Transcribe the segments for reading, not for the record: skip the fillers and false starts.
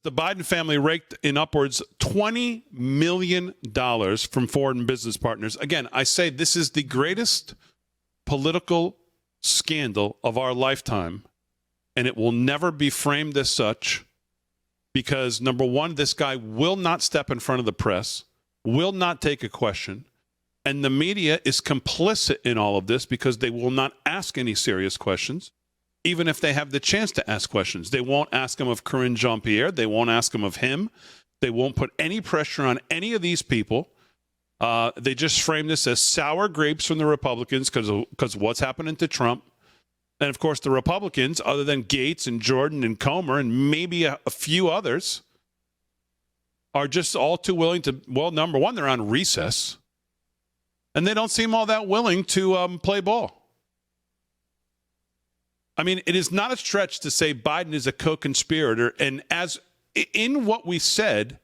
The Biden family raked in upwards $20 million from foreign business partners. Again, I say this is the greatest political scandal of our lifetime, and it will never be framed as such because, number one, this guy will not step in front of the press, will not take a question, and the media is complicit in all of this because they will not ask any serious questions. Even if they have the chance to ask questions, they won't ask him of Karine Jean-Pierre. They won't ask him of him. They won't put any pressure on any of these people. They just frame this as sour grapes from the Republicans because what's happening to Trump. And, of course, the Republicans, other than Gates and Jordan and Comer and maybe a few others, are just all too willing to, well, number one, they're on recess. And they don't seem all that willing to play ball. I mean, it is not a stretch to say Biden is a co-conspirator. And as in what we said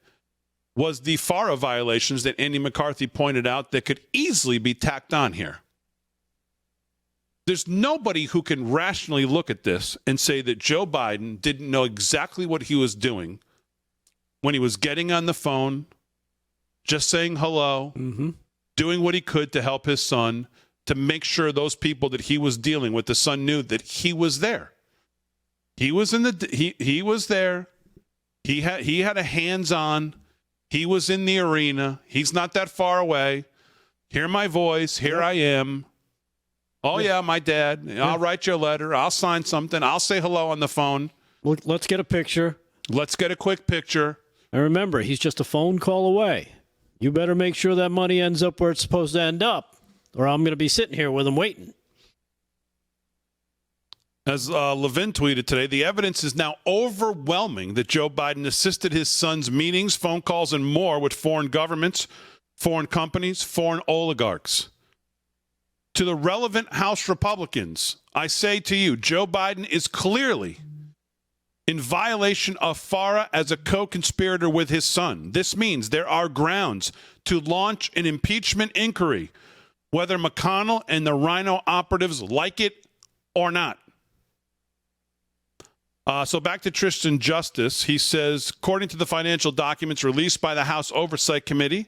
was the FARA violations that Andy McCarthy pointed out that could easily be tacked on here. There's nobody who can rationally look at this and say that Joe Biden didn't know exactly what he was doing when he was getting on the phone, just saying hello, doing what he could to help his son, to make sure those people that he was dealing with, the son knew that he was there. He was he was there. He had a hands-on. He was in the arena. He's not that far away. Hear my voice. Here I am. Oh, yeah, my dad. I'll write you a letter. I'll sign something. I'll say hello on the phone. Let's get a picture. Let's get a quick picture. And remember, he's just a phone call away. You better make sure that money ends up where it's supposed to end up, or I'm going to be sitting here with him waiting. As Levin tweeted today, the evidence is now overwhelming that Joe Biden assisted his son's meetings, phone calls, and more with foreign governments, foreign companies, foreign oligarchs. To the relevant House Republicans, I say to you, Joe Biden is clearly in violation of FARA as a co-conspirator with his son. This means there are grounds to launch an impeachment inquiry, whether McConnell and the Rhino operatives like it or not. So back to Tristan Justice. He says, according to the financial documents released by the House Oversight Committee,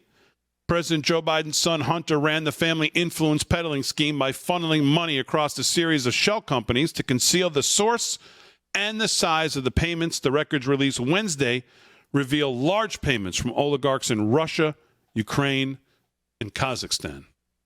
President Joe Biden's son Hunter ran the family influence peddling scheme by funneling money across a series of shell companies to conceal the source and the size of the payments. The records released Wednesday reveal large payments from oligarchs in Russia, Ukraine, and Kazakhstan.